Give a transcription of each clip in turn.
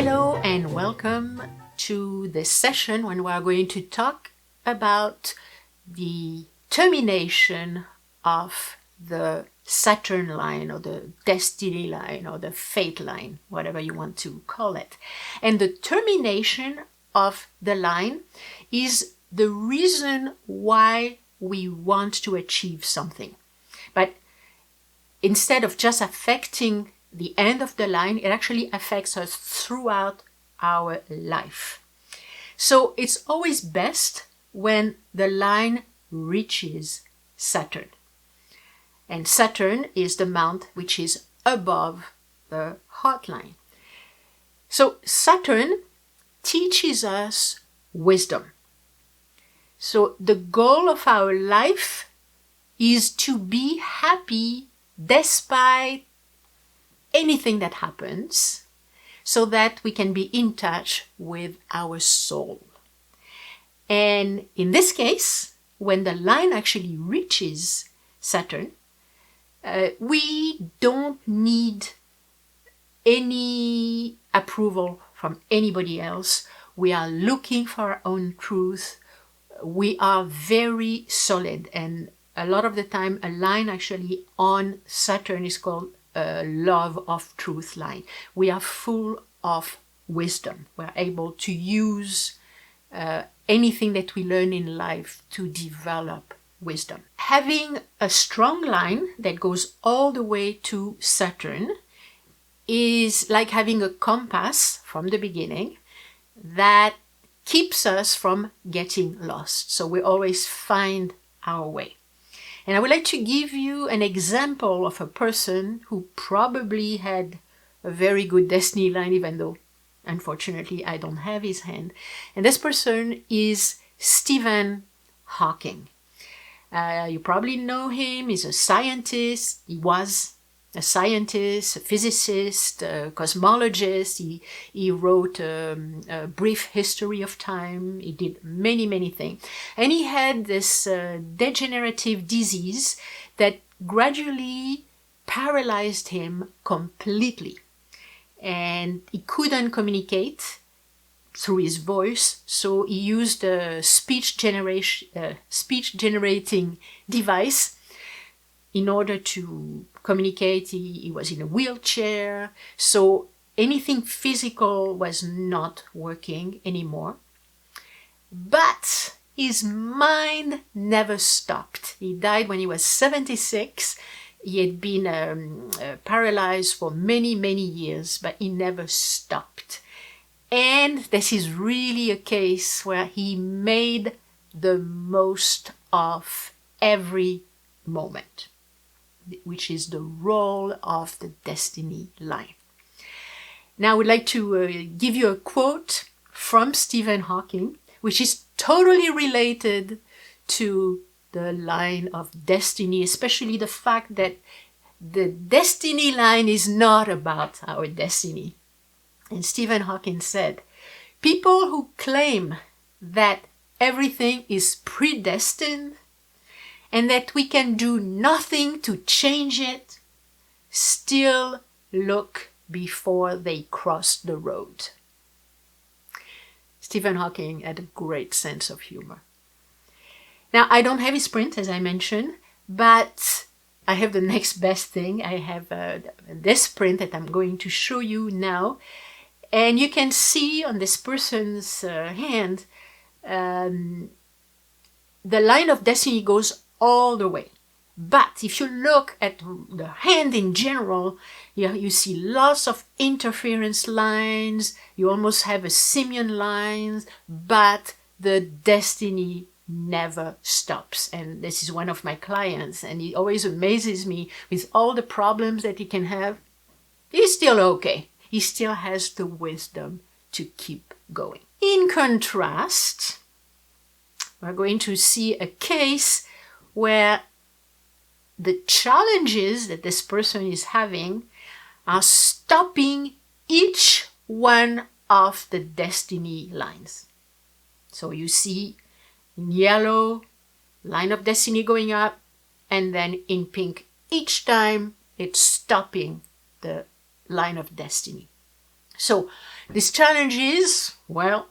Hello and welcome to this session when we are going to talk about the termination of the Saturn line or the destiny line or the fate line, whatever you want to call it. And the termination of the line is the reason why we want to achieve something. But instead of just affecting the end of the line, it actually affects us throughout our life. So it's always best when the line reaches Saturn. And Saturn is the mount which is above the heart line. So Saturn teaches us wisdom. So the goal of our life is to be happy despite anything that happens, so that we can be in touch with our soul. And in this case, when the line actually reaches Saturn, we don't need any approval from anybody else. We are looking for our own truth. We are very solid, and a lot of the time a line actually on Saturn is called a love of truth line. We are full of wisdom. We're able to use anything that we learn in life to develop wisdom. Having a strong line that goes all the way to Saturn is like having a compass from the beginning that keeps us from getting lost. So we always find our way. And I would like to give you an example of a person who probably had a very good destiny line, even though, unfortunately, I don't have his hand. And this person is Stephen Hawking. You probably know him. He's a scientist. He was a scientist, a physicist, a cosmologist. He wrote a brief history of time. He did many things. And he had this degenerative disease that gradually paralyzed him completely. And he couldn't communicate through his voice, so he used a speech generating device in order to communicate. He was in a wheelchair, so anything physical was not working anymore. But his mind never stopped. He died when he was 76. He had been paralyzed for many years, but he never stopped. And this is really a case where he made the most of every moment, which is the role of the destiny line. Now I would like to give you a quote from Stephen Hawking, which is totally related to the line of destiny, especially the fact that the destiny line is not about our destiny. And Stephen Hawking said, "People who claim that everything is predestined and that we can do nothing to change it, still look before they cross the road." Stephen Hawking had a great sense of humor. Now, I don't have his print, as I mentioned, but I have the next best thing. I have this print that I'm going to show you now. And you can see on this person's hand, the line of destiny goes all the way. But if you look at the hand in general, you see lots of interference lines. You almost have a simian lines, but the destiny never stops. And this is one of my clients, and he always amazes me with all the problems that he can have. He's still okay. He still has the wisdom to keep going. In contrast, we're going to see a case where the challenges that this person is having are stopping each one of the destiny lines. So you see in yellow, line of destiny going up, and then in pink, each time it's stopping the line of destiny. So these challenges, well,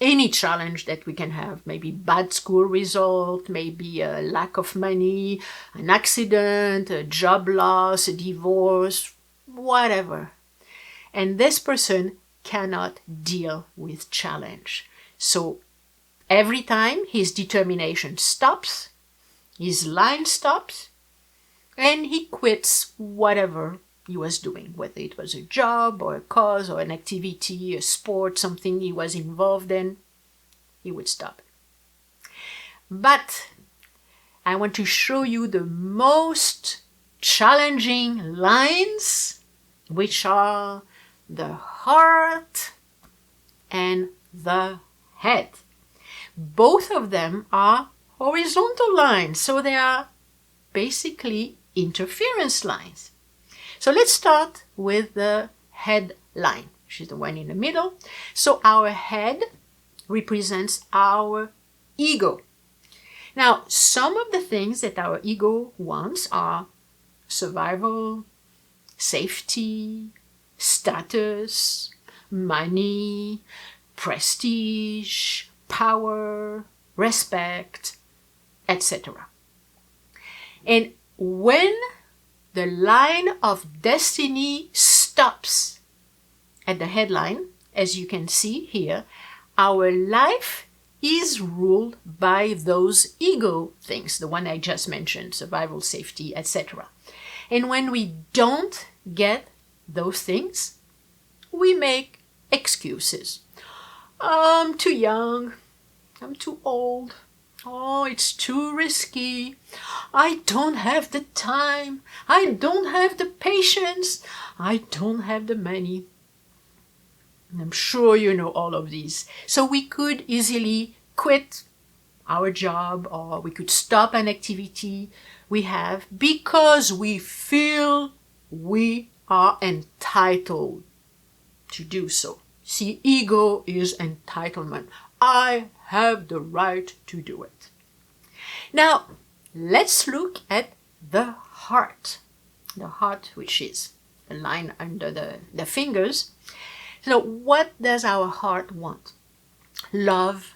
any challenge that we can have, maybe bad school result, maybe a lack of money, an accident, a job loss, a divorce, whatever. And this person cannot deal with challenge. So every time his determination stops, his line stops, and he quits whatever he was doing, whether it was a job or a cause or an activity, a sport, something he was involved in, he would stop. But I want to show you the most challenging lines, which are the heart and the head. Both of them are horizontal lines, so they are basically interference lines. So let's start with the head line, which is the one in the middle. So our head represents our ego. Now, some of the things that our ego wants are survival, safety, status, money, prestige, power, respect, etc. And when the line of destiny stops at the headline, as you can see here, our life is ruled by those ego things, the one I just mentioned, survival, safety, etc. And when we don't get those things, we make excuses. I'm too young, I'm too old, oh, it's too risky, I don't have the time, I don't have the patience, I don't have the money. I'm sure you know all of these. So we could easily quit our job, or we could stop an activity we have because we feel we are entitled to do so. See, ego is entitlement. I have the right to do it. Now, let's look at the heart. The heart, which is a line under the fingers. So what does our heart want? Love,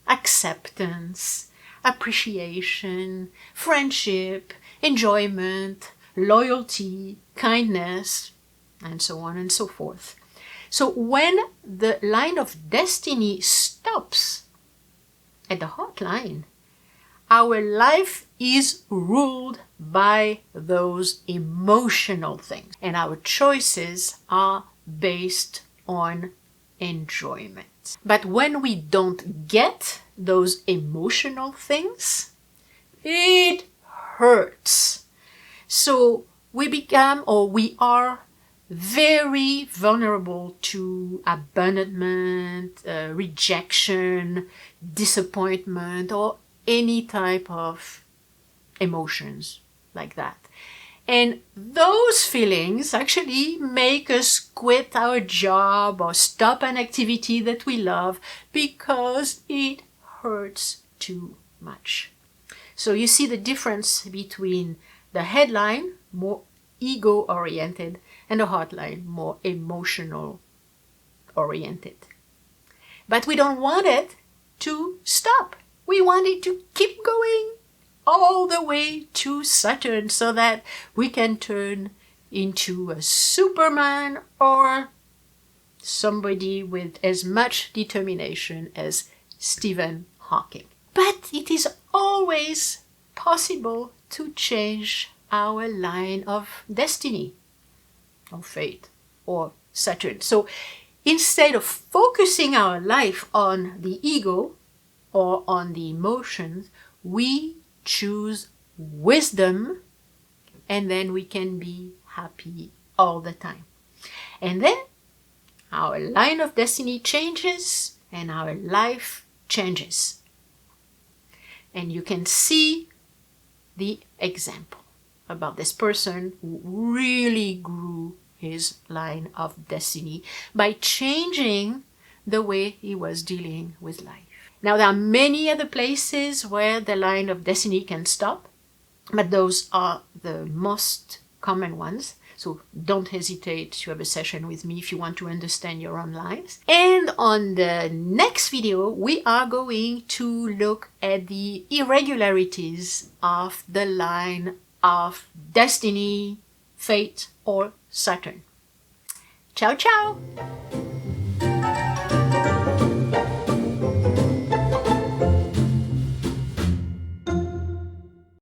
acceptance, appreciation, friendship, enjoyment, loyalty, kindness, and so on and so forth. So when the line of destiny stops at the heart line, our life is ruled by those emotional things, and our choices are based on enjoyment. But when we don't get those emotional things, it hurts. So we are very vulnerable to abandonment, rejection, disappointment, or any type of emotions like that. And those feelings actually make us quit our job or stop an activity that we love because it hurts too much. So you see the difference between the headline, more ego-oriented, and the heartline, more emotional-oriented. But we don't want it to stop. We want it to keep going all the way to Saturn so that we can turn into a Superman or somebody with as much determination as Stephen Hawking. But it is always possible to change our line of destiny, or fate, or Saturn. So instead of focusing our life on the ego or on the emotions, we choose wisdom, and then we can be happy all the time. And then our line of destiny changes and our life changes. And you can see the example about this person who really grew his line of destiny by changing the way he was dealing with life. Now, there are many other places where the line of destiny can stop, but those are the most common ones. So don't hesitate to have a session with me if you want to understand your own lines. And on the next video, we are going to look at the irregularities of the line of destiny, fate, or Saturn. Ciao, ciao!